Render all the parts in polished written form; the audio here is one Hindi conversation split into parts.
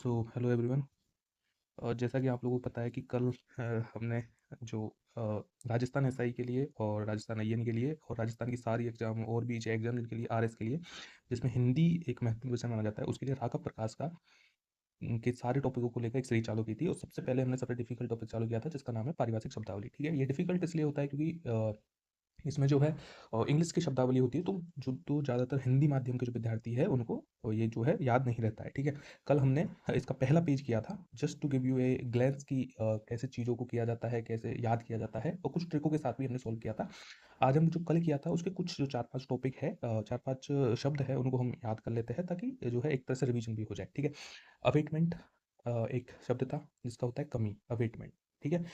Hello everyone. और जैसा कि आप लोगों को पता है कि कल हमने जो राजस्थान एसआई के लिए और राजस्थान आईएन के लिए और राजस्थान की सारी एग्जाम और भी एग्जाम के लिए आरएस के लिए, जिसमें हिंदी एक महत्वपूर्ण विषय माना जाता है, उसके लिए राघव प्रकाश का के सारे टॉपिकों को लेकर एक सीरीज चालू की थी। और सबसे पहले हमने सबसे डिफिकल्ट टॉपिक चालू किया था, जिसका नाम है पारिभाषिक शब्दावली। ठीक है, ये डिफिकल्ट इसलिए होता है क्योंकि इसमें जो है इंग्लिश की शब्दावली होती है, तो ज़्यादातर हिंदी माध्यम के जो विद्यार्थी है उनको ये जो है याद नहीं रहता है। ठीक है, कल हमने इसका पहला पेज किया था, just to give you a glance की कैसे चीज़ों को किया जाता है, कैसे याद किया जाता है, और कुछ ट्रिकों के साथ भी हमने सॉल्व किया था। आज हम जो कल किया था उसके कुछ जो 4-5 टॉपिक है, 4-5 शब्द है, उनको हम याद कर लेते हैं, ताकि जो है एक तरह से रिवीजन भी हो जाए। ठीक है, अवेटमेंट एक शब्द था जिसका होता है कमी, अवेटमेंट। ठीक है,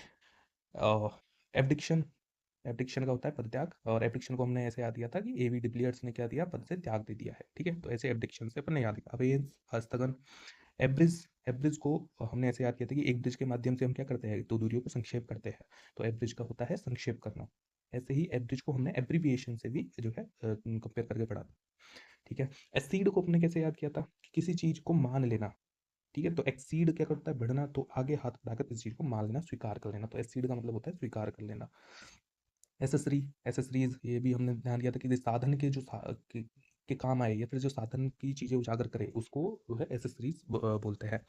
एब्डिक्शन, एब्डिक्शन का होता है पदत्याग, और एब्डिक्शन को हमने ऐसे याद किया था कि एवी डिविलियर्स ने क्या दिया, पद से त्याग दे दिया है। ठीक है, तो ऐसे एब्डिक्शन से अपन ने याद किया। अवेयंस, हस्तगन, एब्रिज, एब्रिज को हमने ऐसे याद किया था कि एक ब्रिज के माध्यम से हम क्या करते हैं, दो दूरियों को संक्षेप करते हैं, तो एब्रिज का होता है संक्षेप करना। ऐसे ही एब्रिज को हमने एब्रीविएशन से भी जो है कंपेयर करके पढ़ा था। ठीक है, एक्सीड को हमने कैसे याद किया था कि किसी चीज को मान लेना। ठीक है, तो एक्सीड क्या करता है, बढ़ना, तो आगे हाथ बढ़ाकर किसी चीज को मान लेना, स्वीकार कर लेना, तो एक्सीड का मतलब होता है स्वीकार कर लेना। एसेसरी, एसेसरीज, ये भी हमने ध्यान दिया था कि जिस साधन के जो के काम आए, या फिर जो साधन की चीजें उजागर करे, उसको जो है एसेसरीज बोलते हैं।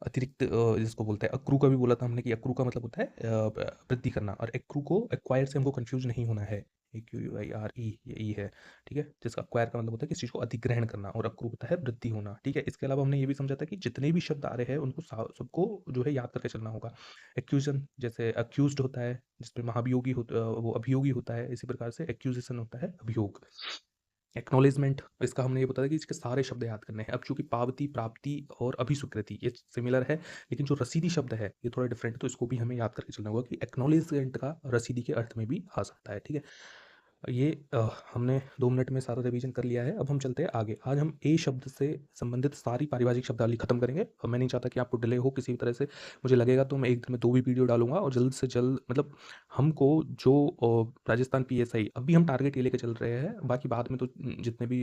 अतिरिक्त जिसको बोलते हैं अक्रू का भी बोला था हमने कि अक्रू का मतलब होता है वृद्धि करना, और एक्रू को एक्वायर से हमको कंफ्यूज नहीं होना है। AQUIRE, ये ई है। ठीक है, जिसका एक्वायर का मतलब होता है किसी चीज को अधिग्रहण करना, और अक्रू होता है वृद्धि होना। ठीक है, इसके अलावा हमने ये भी समझा था कि जितने भी शब्द आ रहे हैं उनको सबको जो है याद करके चलना होगा। एक्यूजन, जैसे अक्यूज्ड होता है जिसमें महाभियोगी होता, वो अभियोगी होता है, इसी प्रकार से एक्यूजेशन होता है अभियोग। एक्नॉलेजमेंट, इसका हमने ये बताया कि इसके सारे शब्द याद करने हैं। अब चूंकि पावती, प्राप्ति और अभिस्वीकृति ये सिमिलर है, लेकिन जो रसीदी शब्द है ये थोड़ा डिफरेंट है, तो इसको भी हमें याद करके चलना होगा कि एक्नॉलेजमेंट का रसीदी के अर्थ में भी आ सकता है। ठीक है, ये हमने 2 मिनट में सारा रिवीजन कर लिया है। अब हम चलते हैं आगे। आज हम ए शब्द से संबंधित सारी पारिभाषिक शब्दावली खत्म करेंगे, और मैं नहीं चाहता कि आपको डिले हो किसी भी तरह से। मुझे लगेगा तो मैं एक दिन में 2 भी वीडियो डालूंगा, और जल्द से जल्द, मतलब हमको जो राजस्थान पीएसआई, अभी हम टारगेट ये लेके चल रहे हैं, बाकी बाद में तो जितने भी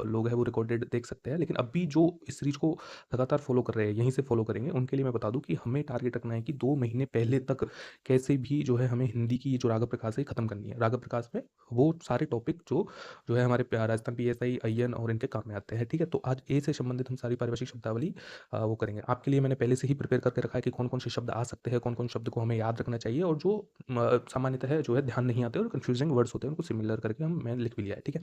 लोग हैं वो रिकॉर्डेड देख सकते हैं, लेकिन अभी जो इस सीरीज को लगातार फॉलो कर रहे हैं, यहीं से फॉलो करेंगे, उनके लिए मैं बता दूं कि हमें टारगेट रखना है कि 2 महीने पहले तक कैसे भी जो है हमें हिंदी की ये जो राघव प्रकाश है खत्म करनी है। राघव प्रकाश में वो सारे टॉपिक जो है हमारे राजस्थान पीएसआई, आईएन और इनके काम में आते हैं। ठीक है, तो आज ए से संबंधित हम सारी पारिभाषिक शब्दावली वो करेंगे। आपके लिए मैंने पहले से ही प्रिपेयर करके रखा है कि कौन कौन से शब्द आ सकते हैं, कौन कौन शब्द को हमें याद रखना चाहिए, और जो सामान्यतः है जो है ध्यान नहीं आते और कंफ्यूजिंग वर्ड्स होते हैं, उनको सिमिलर करके मैंने लिख भी लिया है। ठीक है,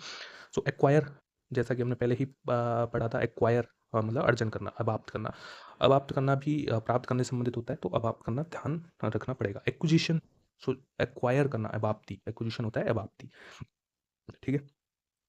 सो एक्वायर, जैसा कि हमने पहले ही पढ़ा था, एक्वायर मतलब अर्जन करना, अबाप्त करना। अबाप्त करना भी प्राप्त करने से संबंधित होता है, तो अबाप्त करना ध्यान रखना पड़ेगा। एक्विजिशन, सो एक्वायर करना अबाप्ति, एक्विजिशन होता है अबाप्ति। ठीक है,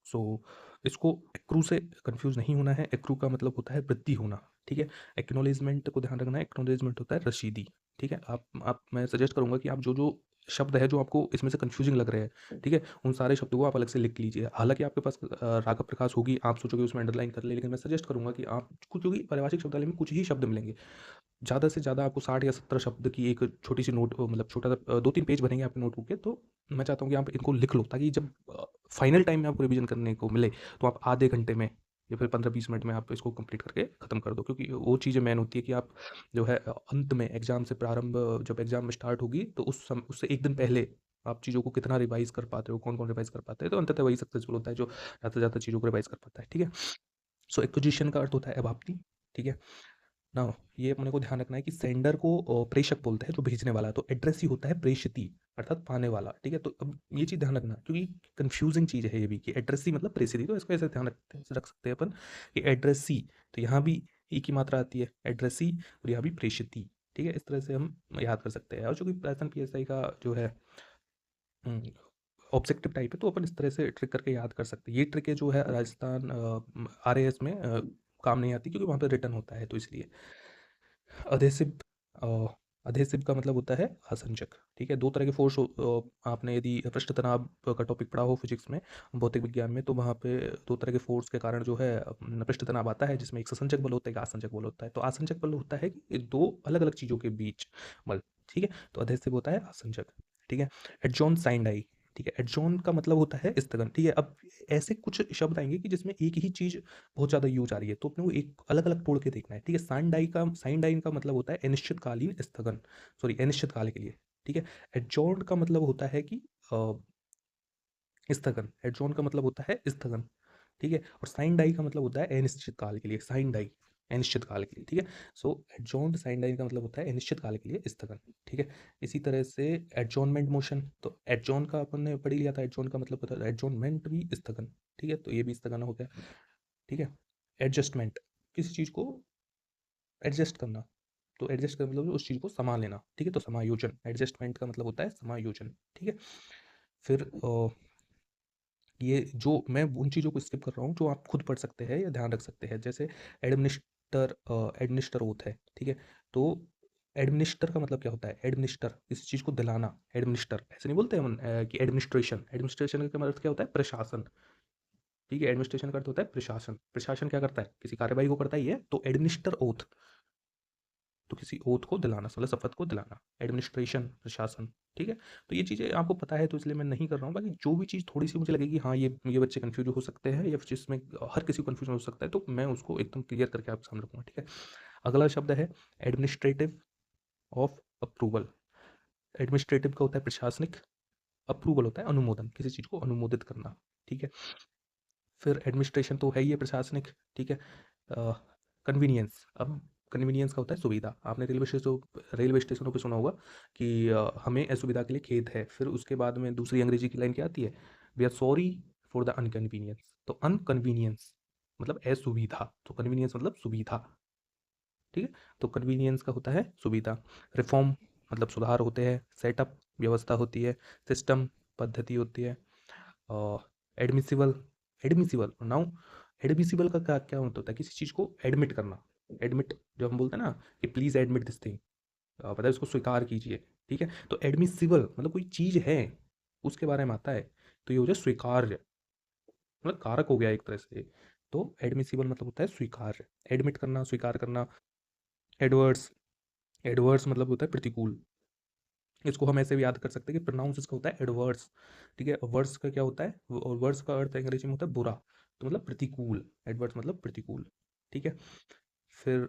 सो इसको एक्रू से कंफ्यूज नहीं होना है। एक्रू का मतलब होता है वृद्धि होना। ठीक है, एक्नोलेजमेंट को ध्यान रखना है, एक्नोलेजमेंट होता है रशीदी। ठीक है, आप मैं सजेस्ट करूंगा कि आप जो जो शब्द है जो आपको इसमें से कंफ्यूजिंग लग रहे हैं, ठीक है, उन सारे शब्दों को आप अलग से लिख लीजिए। हालांकि आपके पास राघव प्रकाश होगी, आप सोचोगे उसमें अंडरलाइन कर ले, लेकिन मैं सजेस्ट करूंगा कि आप, क्योंकि पारिभाषिक शब्दावली में कुछ ही शब्द मिलेंगे, ज़्यादा से ज़्यादा आपको 60 या 70 शब्द की एक छोटी सी नोट, मतलब छोटा सा 2-3 पेज भरेंगे आपके नोटबुक के, तो मैं चाहता हूँ कि आप इनको लिख लो, ताकि जब फाइनल टाइम में आपको रिवीजन करने को मिले, तो आप आधे घंटे में या फिर 15-20 मिनट में आप इसको कंप्लीट करके ख़त्म कर दो। क्योंकि वो चीज़ें मेन होती है कि आप जो है अंत में एग्ज़ाम से प्रारंभ, जब एग्ज़ाम में स्टार्ट होगी, तो उससे एक दिन पहले आप चीज़ों को कितना रिवाइज़ कर पाते हो, कौन-कौन रिवाइज़ कर पाते हैं, तो अंततः वही सक्सेसफुल होता है जो ज़्यादा से ज़्यादा चीज़ों को रिवाइज़ कर पाता है। ठीक है, सो एक्विजिशन का अर्थ होता है अभाप्ति। ठीक है, ना, ये अपने को ध्यान रखना है कि सेंडर को प्रेषक बोलते हैं, जो भेजने वाला है, तो एड्रेस ही होता है प्रेषिती, अर्थात पाने वाला। ठीक है, तो अब ये चीज़ ध्यान रखना, क्योंकि कंफ्यूजिंग चीज़ है ये भी कि एड्रेसी मतलब प्रेषिती, तो इसको ऐसे ध्यान रख सकते हैं अपन कि एड्रेसी, तो यहाँ भी ई की मात्रा आती है एड्रेसी, और यहाँ भी प्रेषिती। ठीक है, इस तरह से हम याद कर सकते हैं। और चूंकि राजस्थान पीएसआई का जो है ऑब्जेक्टिव टाइप है, तो अपन इस तरह से ट्रिक करके याद कर सकते हैं। ये ट्रिक है जो है राजस्थान आरएएस में काम नहीं आती, क्योंकि वहाँ पे रिटर्न होता है, तो इसलिए। अधेसिव, अधेसिव का मतलब होता है आसंजक। ठीक है, 2 तरह के फोर्स, आपने यदि पृष्ठ तनाव का टॉपिक पढ़ा हो फिजिक्स में, भौतिक विज्ञान में, तो वहाँ पे 2 तरह के फोर्स के कारण जो है पृष्ठ तनाव आता है, जिसमें एक ससंजक बल होता है, एक आसंजक बल होता है। तो आसंजक बल होता है कि 2 अलग अलग चीज़ों के बीच बल। ठीक है, तो अधेसिव होता है आसंजक। ठीक है, एडजॉन साइंडाई, ठीक ठीक है। एडजॉर्न का मतलब होता है स्थगन, ठीक है। अब ऐसे कुछ शब्द आएंगे कि जिसमें एक ही चीज बहुत ज्यादा यूज आ रही है, तो अपने को एक अलग अलग तोड़ के देखना है, ठीक है। साइन डाई का मतलब होता है अनिश्चितकालीन स्थगन, सॉरी अनिश्चित काल के लिए, ठीक है। एडजॉर्न का मतलब होता है कि स्थगन, एडजॉर्न का मतलब होता है स्थगन, ठीक है। और साइन डाई का मतलब होता है अनिश्चित काल के लिए, साइन डाई अनिश्चित काल के लिए, ठीक है। सो एडजॉर्न्ड साइन डाई का मतलब होता है अनिश्चित काल के लिए स्थगन, ठीक है। इसी तरह से एडजॉर्नमेंट मोशन, तो एडजॉर्न का अपन ने पढ़ लिया था, एडजॉर्न का मतलब होता है एडजॉर्नमेंट भी स्थगन, ठीक है। तो ये भी स्थगन हो गया, ठीक है। एडजस्टमेंट, किसी चीज को एडजस्ट करना, तो एडजस्ट का मतलब उस चीज को समा लेना, ठीक है। तो समायोजन, एडजस्टमेंट का मतलब होता है समायोजन, ठीक है। फिर ये जो मैं उन चीज़ों को स्किप कर रहा हूँ जो आप खुद पढ़ सकते हैं या ध्यान रख सकते हैं, जैसे एडमिनिस्टर ओथ है, ठीक है। तो एडमिनिस्टर का मतलब क्या होता है, एडमिनिस्टर किसी चीज़ को दिलाना, एडमिनिस्टर ऐसे नहीं बोलते हम कि एडमिनिस्ट्रेशन, एडमिनिस्ट्रेशन का मतलब क्या होता है, प्रशासन, ठीक है। एडमिनिस्ट्रेशन का अर्थ होता है प्रशासन, प्रशासन क्या करता है, किसी कार्यवाही को करता ही है, तो एडमिनिस्टर ओथ, तो किसी ओथ को दिलाना, मतलब शपथ को दिलाना, एडमिनिस्ट्रेशन प्रशासन, ठीक है। तो ये चीज़ें आपको पता है तो इसलिए मैं नहीं कर रहा हूँ, बाकी जो भी चीज़ थोड़ी सी मुझे लगेगी हाँ ये बच्चे कंफ्यूज हो सकते हैं या फिर जिसमें हर किसी को कंफ्यूजन हो सकता है, तो मैं उसको एकदम क्लियर करके आपके सामने रखूँगा, ठीक है। अगला शब्द है एडमिनिस्ट्रेटिव ऑफ अप्रूवल। एडमिनिस्ट्रेटिव का होता है प्रशासनिक, अप्रूवल होता है अनुमोदन, किसी चीज़ को अनुमोदित करना, ठीक है। फिर एडमिनिस्ट्रेशन तो है ही है प्रशासनिक, ठीक है। कन्वीनियंस, अब कन्वीनियंस का होता है सुविधा, आपने रेलवे स्टेशनों पे सुना होगा कि हमें असुविधा के लिए खेद है, फिर उसके बाद में दूसरी अंग्रेजी की लाइन क्या आती है, we are sorry for the inconvenience, तो अनकन्वीनियंस मतलब असुविधा, तो कन्वीनियंस मतलब सुविधा, ठीक है। तो कन्वीनियंस का होता है सुविधा। रिफॉर्म मतलब सुधार होते हैं, सेटअप व्यवस्था होती है, सिस्टम पद्धति होती है, एडमिसिबल, एडमिसिबल नाउ, एडमिसिबल का क्या क्या मतलब होता है, किसी चीज़ को एडमिट करना, एडमिट जो हम बोलते हैं ना कि प्लीज़ एडमिट दिस थिंग, पता है उसको स्वीकार कीजिए, ठीक है। तो एडमिसिबल मतलब कोई चीज़ है उसके बारे में आता है, तो ये हो जाए स्वीकार्य, मतलब कारक हो गया एक तरह से। तो एडमिसिबल मतलब होता है स्वीकार्य, एडमिट करना, स्वीकार करना। एडवर्स, एडवर्स मतलब होता है प्रतिकूल, इसको हम ऐसे भी याद कर सकते हैं कि प्रोनाउंस इसका होता है एडवर्स, ठीक है। वर्स का क्या होता है, और वर्स का अर्थ अंग्रेजी में होता है बुरा, तो मतलब प्रतिकूल, एडवर्स मतलब प्रतिकूल, ठीक है। फिर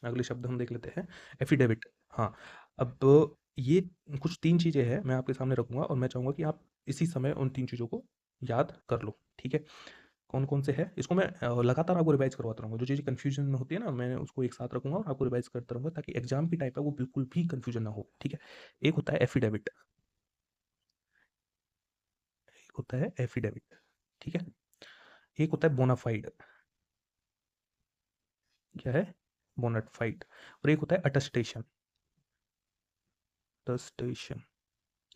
अगले शब्द हम देख लेते हैं, एफिडेविट। हाँ, अब ये कुछ तीन चीज़ें हैं मैं आपके सामने रखूंगा और मैं चाहूँगा कि आप इसी समय उन तीन चीज़ों को याद कर लो, ठीक है। कौन कौन से है, इसको मैं लगातार आपको रिवाइज करवाता रहूँगा, जो चीज़ें कन्फ्यूजन होती है ना मैं उसको एक साथ रखूंगा और आपको रिवाइज करता रहूँगा ताकि एग्जाम की टाइप है वो बिल्कुल भी कन्फ्यूजन ना हो, ठीक है। एक होता है एफिडेविट, एक होता है एफिडेविट, ठीक है। एक होता है बोनाफाइड, क्या है, बोनाफाइड। और एक होता है अटेस्टेशन, अटेस्टेशन,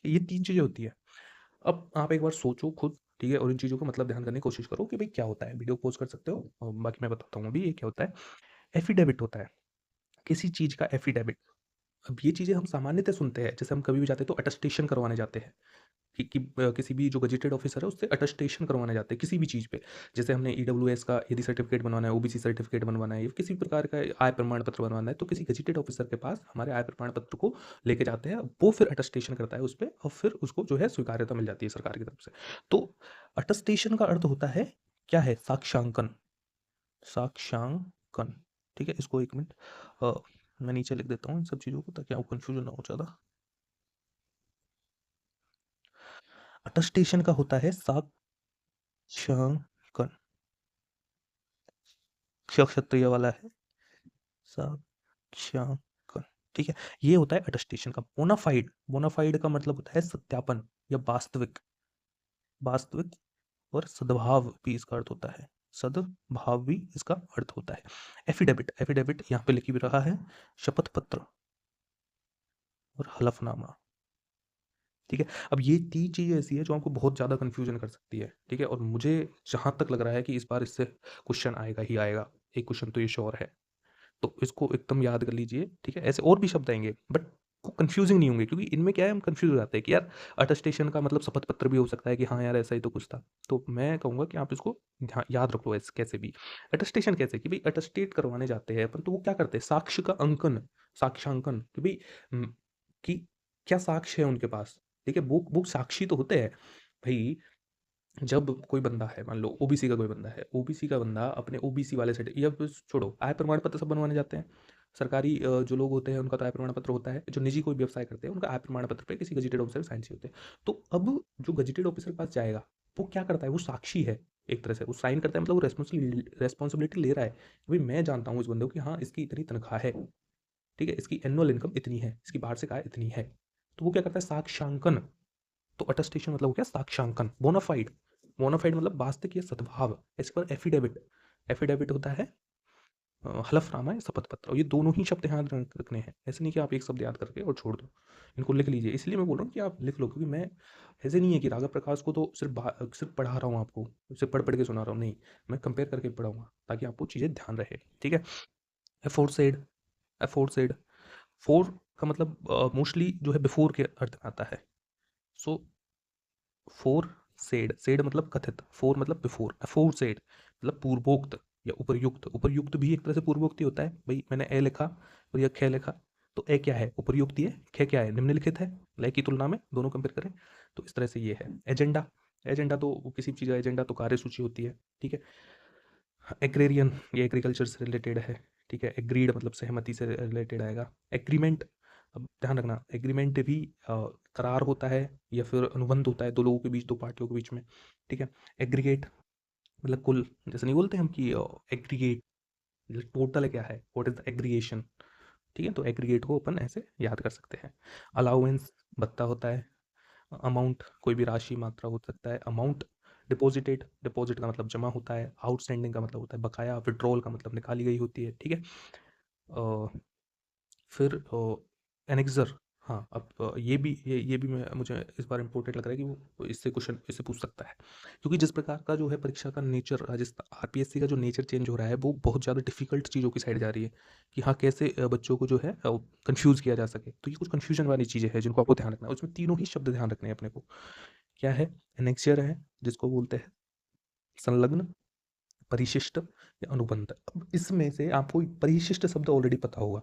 ये तीन चीज़ें होती है। अब आप एक बार सोचो खुद, ठीक है, और इन चीज़ों को मतलब ध्यान करने की कोशिश करो कि भाई क्या होता है, वीडियो पॉज कर सकते हो और बाकी मैं बताता हूँ अभी ये क्या होता है। एफिडेविट होता है किसी चीज़ का एफिडेविट। अब ये चीज़ें हम सामान्यतः सुनते हैं, जैसे हम कभी भी जाते हैं तो अटेस्टेशन करवाने जाते हैं कि किसी भी जो गजेटेड ऑफिसर है उससे अटेस्टेशन करवाने जाते हैं किसी भी चीज़ पे। जैसे हमने ईडब्ल्यूएस का यदि सर्टिफिकेट बनवाना है, ओबीसी सर्टिफिकेट बनवाना है या किसी प्रकार का आय प्रमाण पत्र बनवाना है, तो किसी गजेटेड ऑफिसर के पास हमारे आय प्रमाण पत्र को लेके जाते हैं, वो फिर अटेस्टेशन करता है उस पर और फिर उसको जो है स्वीकार्यता मिल जाती है सरकार की तरफ से। तो अटेस्टेशन का अर्थ होता है क्या है, साक्ष्यांकन, साक्ष्यांकन, ठीक है। इसको एक मिनट मैं नीचे लिख देता हूँ इन सब चीज़ों को ताकि आपको कन्फ्यूजन ना हो ज़्यादा। अटेस्टेशन का होता है साक्ष्यांकन, क्षत्रिय वाला है, साक्ष्यांकन, ठीक है। ये होता है अटेस्टेशन का। बोनाफाइड, बोनाफाइड का मतलब होता है सत्यापन या वास्तविक, वास्तविक और सद्भाव भी इसका अर्थ होता है, सद्भाव भी इसका अर्थ होता है। एफिडेविट, एफिडेविट यहाँ पे लिखी भी रहा है, शपथ पत्र और हलफनामा, ठीक है। अब ये तीन चीज़ें ऐसी है जो आपको बहुत ज़्यादा कन्फ्यूजन कर सकती है, ठीक है। और मुझे जहाँ तक लग रहा है कि इस बार इससे क्वेश्चन आएगा ही आएगा, एक क्वेश्चन तो ये श्योर है, तो इसको एकदम याद कर लीजिए, ठीक है। ऐसे और भी शब्द आएंगे बट वो कंफ्यूजिंग नहीं होंगे, क्योंकि इनमें क्या है हम कंफ्यूज हो जाते हैं कि यार अटेस्टेशन का मतलब शपथ पत्र भी हो सकता है कि हाँ यार ऐसा ही तो कुछ था। तो मैं कहूँगा कि आप इसको याद रख लो ऐसे कैसे भी। अटेस्टेशन कैसे कि भाई अटेस्टेट करवाने जाते हैं अपन, तो वो क्या करते हैं, साक्ष्य का अंकन, साक्ष्यांकन कि भाई कि क्या साक्ष्य है उनके पास, ठीक है, वो साक्षी तो होते हैं भाई। जब कोई बंदा है, मान लो ओबीसी का कोई बंदा है, ओबीसी का बंदा अपने ओबीसी वाले सर्टि या फिर छोड़ो, आय प्रमाण पत्र सब बनवाने जाते हैं। सरकारी जो लोग होते हैं उनका तो आय प्रमाण पत्र होता है, जो निजी कोई व्यवसाय करते हैं उनका आय प्रमाण पत्र पे किसी गजेटेड ऑफिसर साइन चाहिए होते हैं। तो अब जो गजेटेड ऑफिसर के पास जाएगा, वो क्या करता है, वो साक्षी है एक तरह से, वो साइन करता है, मतलब वो रेस्पॉन्सिबिलिटी ले रहा है कि भाई मैं जानता हूँ इस बंदे को कि हाँ इसकी इतनी तनख्वाह है, ठीक है, इसकी एनुअल इनकम इतनी है, इसकी वार्षिक आय इतनी है। तो वो क्या करता है, साक्ष्यांकन। तो अटेस्टेशन मतलब हो गया साक्ष्यांकन, बोनाफाइड। बोनाफाइड मतलब वास्तविक या सद्भाव। इस पर एफिडेविट, एफिडेविट होता है हलफनामा या शपथ पत्र। और ये दोनों ही शब्द याद रखने हैं, ऐसे नहीं कि आप एक शब्द याद करके और छोड़ दो, इनको लिख लीजिए। इसलिए मैं बोल रहा हूँ कि आप लिख लो, क्योंकि मैं ऐसे नहीं है कि राघव प्रकाश को तो सिर्फ पढ़ा रहा हूँ आपको, सिर्फ पढ़ पढ़ के सुना रहा हूँ, नहीं, मैं कंपेयर करके पढ़ाऊंगा ताकि आपको चीज़ें ध्यान रहे, ठीक है। एफोर्सेड, एफोर्सेड, फोर का मतलब मोस्टली जो है बिफोर के अर्थ में आता है। सो फोर सेड, सेड मतलब कथित, फोर मतलब बिफोर, अफोर सेड मतलब पूर्वोक्त या उपर्युक्त। उपर्युक्त भी एक तरह से पूर्वोक्त ही होता है भाई, मैंने ए लिखा और यह ख लिखा, तो ए क्या है, उपर्युक्त ही है, ख क्या है, निम्नलिखित है, लय की तुलना में दोनों कंपेयर करें। तो इस तरह से ये है एजेंडा। एजेंडा तो किसी भी चीज़ का एजेंडा तो कार्यसूची होती है, ठीक है। एग्रेरियन, ये एग्रीकल्चर से रिलेटेड है, ठीक है। एग्रीड मतलब सहमति से रिलेटेड आएगा। एग्रीमेंट, अब ध्यान रखना एग्रीमेंट भी करार होता है या फिर अनुबंध होता है दो लोगों के बीच, दो पार्टियों के बीच में, ठीक है। एग्रीगेट मतलब कुल, जैसे नहीं बोलते हम कि एग्रीगेट टोटल क्या है, व्हाट इज द एग्रीगेशन, ठीक है। तो एग्रीगेट को अपन ऐसे याद कर सकते हैं। अलाउंस भत्ता होता है। अमाउंट कोई भी राशि मात्रा हो सकता है। अमाउंट डिपॉजिटेड, डिपॉजिट का मतलब जमा होता है। आउटस्टैंडिंग का मतलब होता है बकाया। विड्रॉल का मतलब निकाली गई होती है, ठीक है। फिर एनेक्सर, हाँ अब ये भी मैं मुझे इस बार इंपॉर्टेंट लग रहा है कि वो इससे क्वेश्चन इससे पूछ सकता है, क्योंकि जिस प्रकार का जो है परीक्षा का नेचर, राजस्थान आरपीएससी का जो नेचर चेंज हो रहा है वो बहुत ज़्यादा डिफिकल्ट चीज़ों की साइड जा रही है, कि हाँ कैसे बच्चों को जो है कंफ्यूज किया जा सके। तो ये कुछ कंफ्यूजन वाली चीज़ें हैं जिनको आपको ध्यान रखना है। उसमें तीनों ही शब्द ध्यान रखने हैं अपने को। क्या है, एनेक्सियर है जिसको बोलते हैं संलग्न, परिशिष्ट या अनुबंध। अब इसमें से आपको परिशिष्ट शब्द ऑलरेडी पता होगा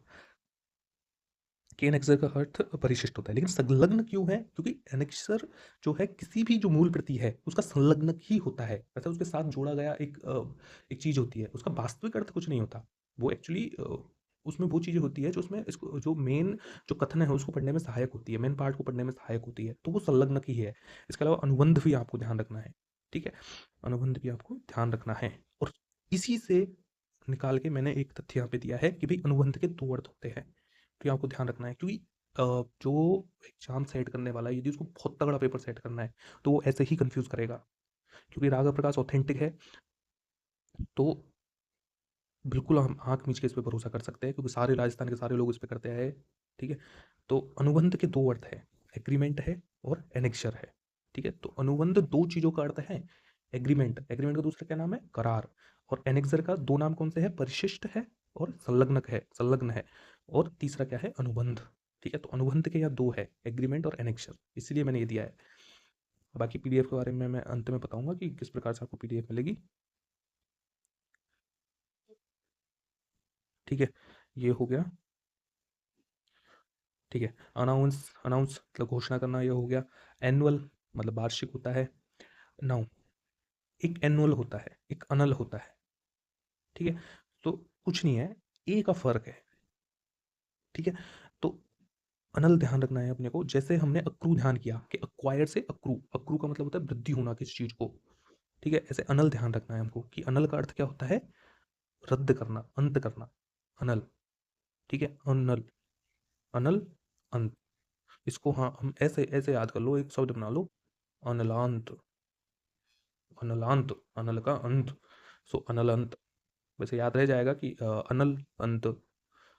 कि एनेक्सर का अर्थ परिशिष्ट होता है, लेकिन संलग्न क्यों है, क्योंकि एनेक्सर जो है किसी भी जो मूल प्रति है उसका संलग्नक ही होता है, वैसे उसके साथ जोड़ा गया एक चीज होती है, उसका वास्तविक अर्थ कुछ नहीं होता। वो एक्चुअली उसमें वो चीजें होती है जो उसमें इसको जो मेन जो कथन है उसको पढ़ने में सहायक होती है, मेन पार्ट को पढ़ने में सहायक होती है, तो वो संलग्नक ही है। इसके अलावा अनुबंध भी आपको ध्यान रखना है, ठीक है। अनुबंध भी आपको ध्यान रखना है। और इसी से निकाल के मैंने एक तथ्य यहाँ पे दिया है कि भाई अनुबंध के दो अर्थ होते हैं। तो ये आपको ध्यान रखना है, क्योंकि जो एग्जाम सेट करने वाला है यदि उसको बहुत तगड़ा पेपर सेट करना है तो वो ऐसे ही कंफ्यूज करेगा। क्योंकि राघव प्रकाश ऑथेंटिक है, तो बिल्कुल हम आंख मीच के इस पे भरोसा कर सकते हैं, क्योंकि सारे राजस्थान के सारे लोग इस पे करते आए हैं, ठीक है। तो अनुबंध के दो अर्थ है, एग्रीमेंट है और एनेक्शर है, ठीक है। तो अनुबंध दो चीजों का अर्थ है। एग्रीमेंट, एग्रीमेंट का दूसरा क्या नाम है, करार। और एनेक्सर का दो नाम कौन से है, परिशिष्ट है और संलग्नक है, संलग्न है। और तीसरा क्या है, अनुबंध, ठीक है। तो अनुबंध के यहाँ दो है, एग्रीमेंट और एनेक्शर, इसलिए मैंने ये दिया है। बाकी पीडीएफ के बारे में मैं अंत में बताऊंगा कि किस प्रकार से आपको पीडीएफ मिलेगी, ठीक है। ये हो गया, ठीक है। अनाउंस, अनाउंस मतलब घोषणा करना, ये हो गया। एनुअल मतलब वार्षिक होता है। नाउ एक एनुअल होता है, एक अनल होता है, ठीक है। तो कुछ नहीं है, ए का फर्क है, ठीक है। तो अनल ध्यान रखना है अपने को, जैसे हमने अक्रू ध्यान किया कि अक्वायर से अक्रू, अक्रू का मतलब होता है वृद्धि होना किसी चीज को, ठीक है। ऐसे अनल ध्यान रखना है हमको कि अनल का अर्थ क्या होता है, रद्द करना, अंत करना, अनल, ठीक है। अनल, अनल, अंत। इसको हाँ हम ऐसे ऐसे याद कर लो, एक शब्द बना लो, अनलांत, अनलांत, अनल का अंत। सो अनल अंत, वैसे याद रह जाएगा कि अनल अंत,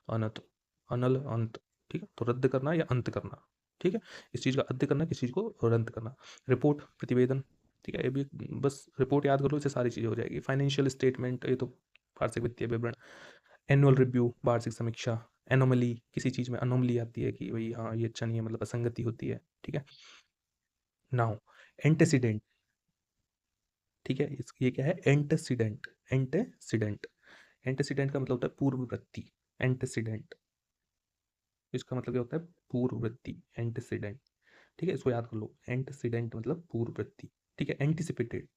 अनत, अनल अंत, ठीक है। तो रद्द करना या अंत करना, ठीक है। इस चीज़ का अंत करना, किसी चीज़ को रद्द करना। रिपोर्ट, प्रतिवेदन, ठीक है। ये भी बस रिपोर्ट याद कर लो, इससे सारी चीज़ें हो जाएगी। फाइनेंशियल स्टेटमेंट, ये तो वार्षिक वित्तीय विवरण। एनुअल रिव्यू, वार्षिक समीक्षा। एनोमली, किसी चीज़ में अनोमली आती है कि भाई हाँ ये अच्छा नहीं है, मतलब असंगति होती है, ठीक है। नाउ एंटेसिडेंट, ठीक है। ये क्या है, एंटेसिडेंट, एंटेसिडेंट, एंटेसिडेंट का मतलब होता है पूर्ववर्ती। एंटेसिडेंट, इसका मतलब क्या होता है, पूर्ववर्ती, एंटेसिडेंट। ठीक है, इसको याद कर लो। एंटीसीडेंट मतलब पूर्ववर्ती, ठीक है। एंटिसिपेटेड,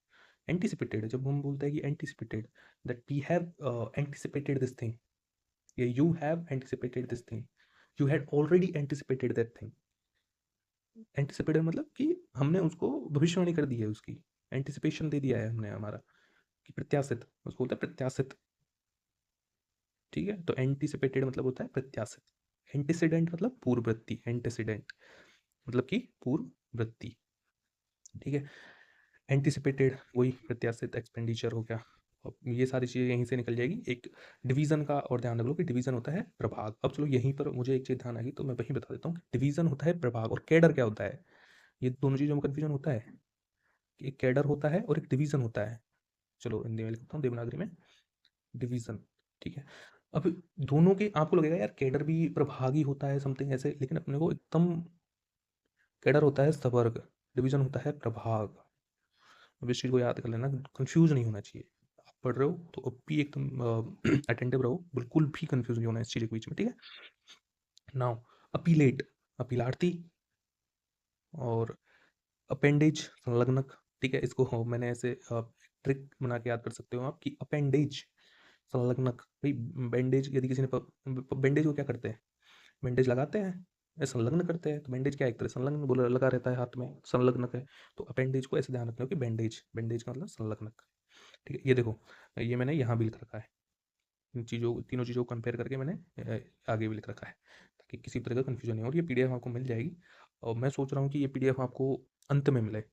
एंटिसिपेटेड जब हम बोलते हैं कि anticipated, that we have anticipated this thing, या you have anticipated this thing, you had already anticipated that thing. Anticipated मतलब कि हमने उसको भविष्यवाणी कर दी है, उसकी एंटिसिपेशन दे दिया है हमने हमारा, कि प्रत्याशित, उसको बोलते हैं प्रत्याशित, ठीक है। तो एंटिसिपेटेड मतलब होता है प्रत्याशित। एंटीसीडेंट मतलब पूर्ववर्ती, एंटीसीडेंट मतलब कि पूर्ववर्ती, ठीक है। एंटिसिपेटेड वही प्रत्याशित, एक्सपेंडिचर हो गया। अब ये सारी चीज़ें यहीं से निकल जाएगी। एक डिवीजन का और ध्यान रख लो कि डिवीजन होता है प्रभाग। अब चलो यहीं पर मुझे एक चीज़ ध्यान आ गई तो मैं वहीं बता देता हूँ। डिवीजन होता है प्रभाग और कैडर क्या होता है। ये दोनों चीज़ों में कन्फ्यूजन होता है कि एक कैडर होता है और एक डिवीजन होता है। चलो हिंदी में लिखता हूँ, देवनागरी में, डिवीजन, ठीक है। अब दोनों के आपको लगेगा यार कैडर भी प्रभाग ही होता है समथिंग ऐसे, लेकिन अपने को एकदम, कैडर होता है सवर्ग, डिवीजन होता है प्रभाग। अब इस चीज़ को याद कर लेना, कंफ्यूज नहीं होना चाहिए। आप पढ़ रहे हो तो अब भी एकदम अटेंटिव रहो, बिल्कुल भी कंफ्यूज नहीं होना इस चीज़ के बीच में, ठीक है। नाउ अपीलेट, अपीलार्थी, और अपेंडेज संलग्नक, ठीक है। इसको मैंने ऐसे ट्रिक बना के याद कर सकते हो आप कि अपेंडेज संलग्नक, भाई बैंडेज यदि किसी ने बैंडेज को क्या करते हैं, बैंडेज लगाते हैं या संलग्न करते हैं, तो बैंडेज क्या एक तरह संलग्न बोला लगा रहता है हाथ में, संलग्नक है। तो अपेंडेज को ऐसे ध्यान रखना हो कि बैंडेज, बैंडेज का मतलब संलग्नक, ठीक है। ये देखो, ये मैंने यहाँ भी लिख रखा है, इन चीज़ों, तीनों चीज़ों को कंपेयर करके मैंने आगे भी लिख रखा है, ताकि किसी तरह का कन्फ्यूजन नहीं हो। और ये पीडीएफ आपको मिल जाएगी, और मैं सोच रहा हूँ कि ये पीडीएफ आपको अंत में मिले,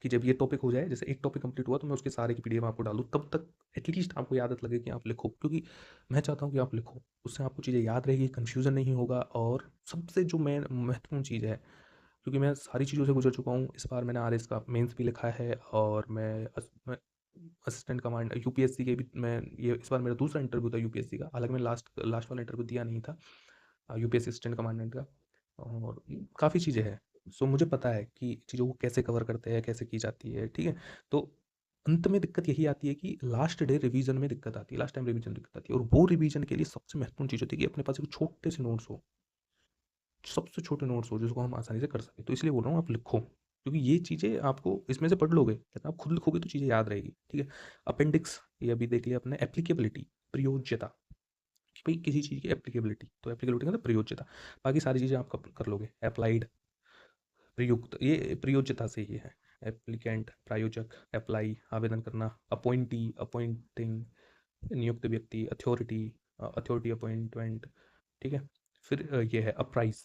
कि जब ये टॉपिक हो जाए, जैसे एक टॉपिक कंप्लीट हुआ तो मैं उसके सारे की पीडीएफ आपको डालूँ, तब तक एटलीस्ट आपको ये आदत लगे कि आप लिखो, क्योंकि मैं चाहता हूँ कि आप लिखो, उससे आपको चीज़ें याद रहेगी, कन्फ्यूजन नहीं होगा। और सबसे जो मेन महत्वपूर्ण चीज़ है, क्योंकि मैं सारी चीज़ों से गुजर चुका हूँ, इस बार मैंने आरएस का मेंस भी लिखा है, और मैं असिस्टेंट कमांड यूपीएससी के भी, मैं ये इस बार मेरा दूसरा इंटरव्यू था यूपीएससी का, हालांकि मैं लास्ट लास्ट वाला इंटरव्यू दिया नहीं था यूपीएससी असिस्टेंट कमांडेंट का, और काफ़ी चीज़ें हैं। सो मुझे पता है कि चीज़ों को कैसे कवर करते हैं, कैसे की जाती है, ठीक है। तो अंत में दिक्कत यही आती है कि लास्ट डे रिवीजन में दिक्कत आती है, लास्ट टाइम रिवीजन दिक्कत आती है, और वो रिवीजन के लिए सबसे महत्वपूर्ण चीज़ होती है कि अपने पास एक छोटे से नोट्स हो, सबसे छोटे नोट्स हो जिसको हम आसानी से कर सकें। तो इसलिए बोल रहा हूँ आप लिखो, क्योंकि ये चीज़ें आपको इसमें से पढ़ लोगे, लेकिन आप खुद लिखोगे तो चीज़ें याद रहेगी, ठीक है। अपेंडिक्स, ये अभी देख लिया अपने, एप्लीकेबिलिटी, प्रयोज्यता, कि भाई किसी चीज़ की एप्लीकेबिलिटी, तो एप्लीकेबिलिटी मतलब प्रयोज्यता, बाकी सारी चीज़ें आप कर लोगे। अप्लाइड, प्रयुक्त, ये प्रयोज्यता से ही है। एप्लीकेंट, प्रायोजक, अप्लाई आवेदन करना, अपॉइंटी, अपॉइंटिंग नियुक्त व्यक्ति, अथॉरिटी, अथॉरिटी अपॉइंटमेंट, ठीक है। फिर ये है अप्राइज,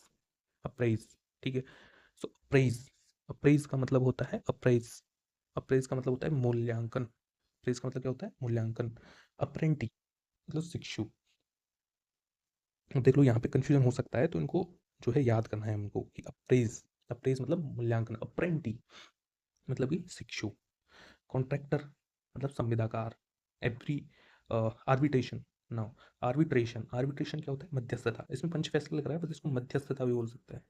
अप्राइज, ठीक है। सो अप्राइज, अप्राइज का मतलब होता है अप्राइज, अप्राइज का मतलब होता है मूल्यांकन, अप्राइज का मतलब क्या होता है, मूल्यांकन। अप्रेंटी मतलब शिक्षु। देख लो यहाँ पे कंफ्यूजन हो सकता है, तो इनको जो है याद करना है हमको कि अप्रेज, अप्रेज मतलब मूल्यांकन, अप्रेंटी मतलब कि शिक्षु। कॉन्ट्रैक्टर मतलब संविदाकार। एप्री, आर्बिट्रेशन, नाउ आर्बिट्रेशन, आर्बिट्रेशन क्या होता है, मध्यस्थता। इसमें पंच फैसला लग रहा है, बस इसको मध्यस्थता भी बोल सकते हैं,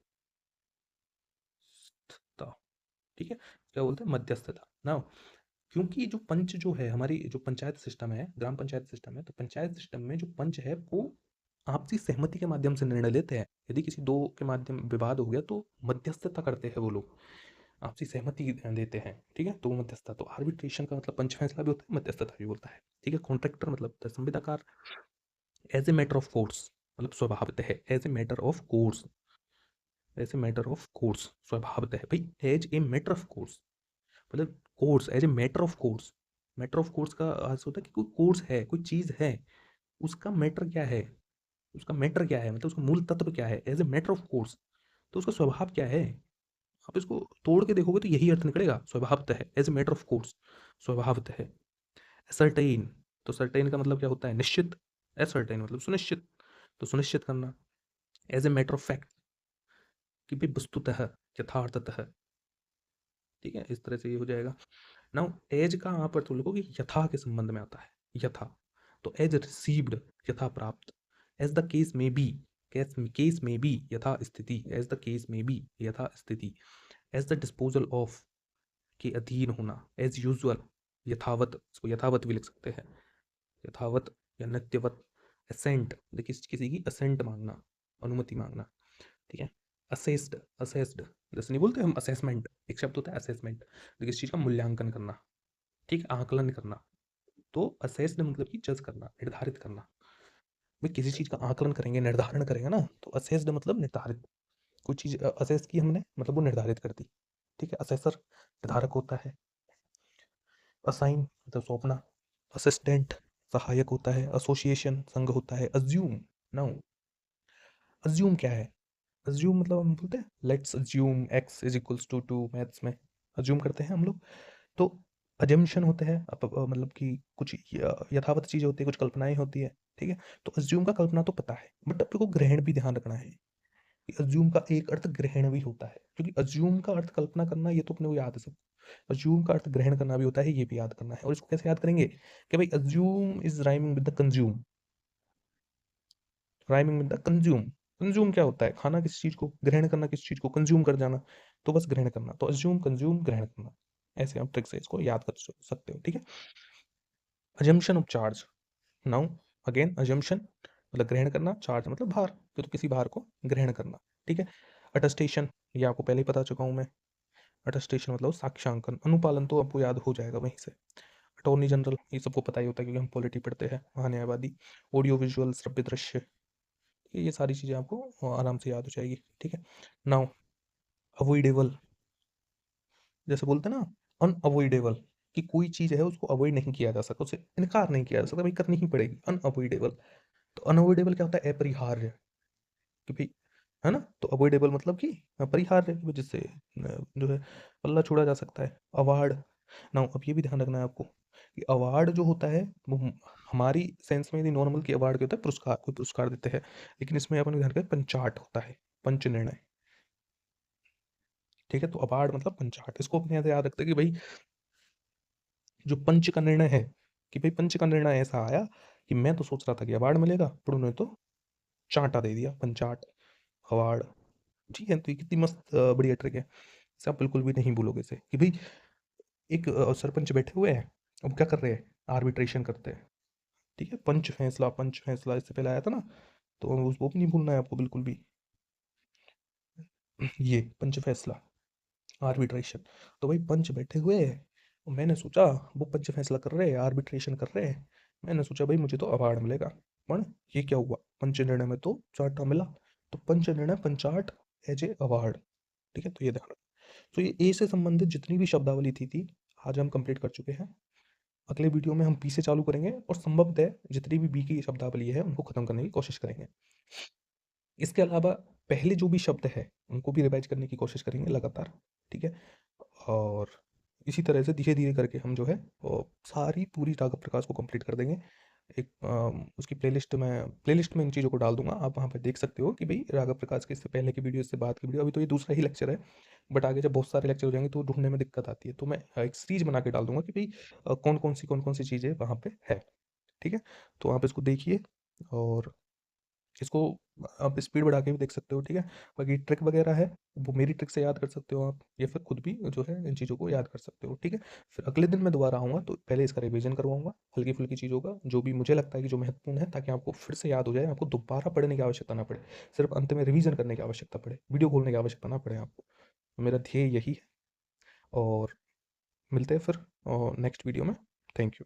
स्थता, ठीक है। क्या बोलते हैं, मध्यस्थता। नाउ क्योंकि जो पंच जो है, हमारी जो पंचायत सिस्टम है, ग्राम पंचायत सिस्टम है, तो पंचायत सिस्टम में जो पंच है वो आपसी सहमति के माध्यम से निर्णय लेते हैं। यदि किसी दो के माध्यम विवाद हो गया तो मध्यस्थता करते हैं वो लोग, आपसी सहमति देते हैं, ठीक है। तो वो मध्यस्थता, तो आर्बिट्रेशन का मतलब पंच फैसला भी होता है, मध्यस्थता भी बोलता है, ठीक है। कॉन्ट्रैक्टर मतलब होता है संविदाकार। As a matter of course मतलब स्वभावतः है, as a matter of course, as a matter of course स्वभावतः है भाई, as a matter of course मतलब course, as a matter of course. Matter of course का अर्थ होता है कि कोई कोर्स है, कोई चीज़ है, उसका मैटर क्या है, उसका मैटर क्या है, मतलब उसका मूल तत्व क्या है, as a matter of course, तो उसका स्वभाव क्या है। आप इसको तोड़ के देखोगे तो यही अर्थ निकलेगा, स्वभावतः है, as a matter of course, स्वभावतः है। सर्टेन, तो सर्टेन का मतलब क्या होता है, निश्चित। असर्टेन मतलब सुनिश्चित, तो सुनिश्चित करना। As a matter of fact, कि भाई वस्तुतः, यथार्थतः, ठीक है। इस तरह से ये हो जाएगा। नाउ एज का यहाँ पर तो लिखो कि यथा के संबंध में आता है, यथा, तो एज रिसीव्ड, यथा प्राप्त। एज द केस में बी, केस में बी, यथा स्थिति, एज द केस में बी, यथा स्थिति। एज द डिस्पोजल ऑफ, के अधीन होना। एज यूजुअल, यथावत, इसको यथावत भी लिख सकते हैं, यथावत या नित्यवत। असेंट, देखिए किसी की असेंट मांगना, अनुमति मांगना, ठीक है। असेस्ड, असेस्ड जैसे नहीं बोलते हम असेसमेंट, एक शब्द होता है असेसमेंट, तो किसी चीज़ का मूल्यांकन करना, ठीक है, आकलन करना। तो असेस्ड मतलब कि जज करना, निर्धारित करना। भाई किसी चीज़ का आकलन करेंगे, निर्धारण करेंगे ना, तो असेस्ड मतलब निर्धारित। कोई चीज़ असेस की हमने, मतलब वो निर्धारित कर दी, ठीक है। असेसर निर्धारक होता है, असाइन मतलब सौंपना, असिस्टेंट सहायक होता है, एसोसिएशन संघ होता है, अज्यूम। नाउ अज्यूम क्या है? अज्यूम मतलब हम बोलते हैं let's assume X is equals to 2, maths में अज्यूम करते हैं हम लोग। तो अजम्पशन होते हैं, मतलब कि कुछ यथावत चीज़ें होती है, कुछ कल्पनाएं होती है, ठीक है। तो अज्यूम का कल्पना तो पता है, बट अपने को ग्रहण भी ध्यान रखना है कि अज्यूम का एक अर्थ ग्रहण भी होता है, क्योंकि अज्यूम का अर्थ कल्पना करना ये तो अपने को याद है सब, अज्यूम का अर्थ ग्रहण करना भी होता है, ये भी याद करना है। और इसको कैसे याद करेंगे कि भाई assume is rhyming with the consume, rhyming with the consume. Consume क्या होता है? खाना किसी चीज को, ग्रहण करना किसी चीज को, कंज्यूम कर जाना, तो बस ग्रहण करना। तो अज्यूम कंज्यूम ग्रहण करना, ऐसे आप ट्रिक से इसको याद कर सकते हो, ठीक है। Assumption of charge, now again assumption मतलब ग्रहण करना, चार्ज मतलब भार, तो किसी भार को ग्रहण करना, ठीक है। अटेस्टेशन, ये आपको पहले ही बता चुका हूँ मैं। अटेस्टेशन मतलब साक्ष्यांकन, अनुपालन तो आपको याद हो जाएगा वहीं से। अटॉर्नी जनरल ये सबको पता ही होता है क्योंकि हम पॉलिटी पढ़ते हैं, महान्यायवादी। ऑडियो विजुअल श्रव्य दृश्य, ये सारी चीज़ें आपको आराम से याद हो जाएगी, ठीक है। नाउ अवॉइडेबल, जैसे बोलते हैं ना अनअवॉइडेबल, कि कोई चीज़ है उसको अवॉइड नहीं किया जा सकता, उसे इनकार नहीं किया जा सकता, भाई करनी ही पड़ेगी, अनअवॉइडेबल। तो अनअवॉइडेबल क्या होता है? अपरिहार्य, कि भाई, है ना। तो अवॉइडेबल मतलब कि अपरिहार्य, कि जिससे जो है पल्ला छोड़ा जा सकता है। अवार्ड, ना अब ये भी ध्यान रखना है आपको कि अवार्ड जो होता है वो हमारी सेंस में, यदि नॉर्मल की अवार्ड क्या होता है? पुरस्कार, कोई पुरस्कार देते हैं, लेकिन इसमें अपन ध्यान रखें पंचाट होता है, पंच निर्णय, ठीक है। तो अवार्ड मतलब पंचाट, इसको अपने यहाँ याद रखते हैं कि भाई जो पंच का निर्णय है, कि भाई पंच का निर्णय ऐसा आया कि मैं तो सोच रहा था कि अवार्ड मिलेगा, पर उन्होंने तो चांटा दे दिया, पंचाट, अवार्ड, ठीक है। तो ये कितनी मस्त बढ़िया ट्रिक है, इसे आप बिल्कुल भी नहीं भूलोगे इसे, कि भाई एक सरपंच बैठे हुए हैं, अब क्या कर रहे हैं? आर्बिट्रेशन करते हैं, ठीक है। पंच फैसला, पंच फैसला इससे पहले आया था ना, तो वो भी नहीं भूलना है आपको बिल्कुल भी। ये पंच फैसला, आर्बिट्रेशन। तो भाई पंच बैठे हुए हैं, और मैंने सोचा वो पंच फैसला कर रहे हैं, आर्बिट्रेशन कर रहे हैं, मैंने सोचा भाई मुझे तो अवार्ड मिलेगा, पर ये क्या हुआ? पंच निर्णय में तो चार्टा मिला, तो पंच निर्णय पंचाट एज ए अवार्ड, ठीक है। तो ये ध्यान रखो। तो ये ए से संबंधित जितनी भी शब्दावली थी आज हम कंप्लीट कर चुके हैं। अगले वीडियो में हम बी से चालू करेंगे, और संभवतः जितनी भी बी की शब्दावली है उनको खत्म करने की कोशिश करेंगे। इसके अलावा पहले जो भी शब्द है उनको भी रिवाइज करने की कोशिश करेंगे लगातार, ठीक है। और इसी तरह से धीरे धीरे करके हम जो है वो सारी पूरी राघव प्रकाश को कंप्लीट कर देंगे। एक उसकी प्लेलिस्ट में इन चीज़ों को डाल दूंगा, आप वहाँ पे देख सकते हो कि भाई राघव प्रकाश के इससे पहले की वीडियो, इससे बाद की वीडियो। अभी तो ये दूसरा ही लेक्चर है, बट आगे जब बहुत सारे लेक्चर हो जाएंगे तो ढूंढने में दिक्कत आती है, तो मैं एक सीरीज बना के डाल दूंगा कि भाई कौन कौन सी चीज़ें वहाँ पे है, ठीक है। तो आप इसको देखिए, और इसको आप स्पीड बढ़ा के भी देख सकते हो, ठीक है। बाकी ट्रिक वगैरह है वो मेरी ट्रिक से याद कर सकते हो आप, या फिर खुद भी जो है इन चीज़ों को याद कर सकते हो, ठीक है। फिर अगले दिन मैं दोबारा आऊँगा तो पहले इसका रिवीजन करवाऊंगा, हल्की फुल्की चीज़ों का जो भी मुझे लगता है कि जो महत्वपूर्ण है, ताकि आपको फिर से याद हो जाए, आपको दोबारा पढ़ने की आवश्यकता ना पड़े, सिर्फ अंत में रिवीजन करने की आवश्यकता पड़े, वीडियो खोलने की आवश्यकता ना पड़े आपको। तो मेरा ध्येय यही है, और मिलते हैं फिर नेक्स्ट वीडियो में। Thank you.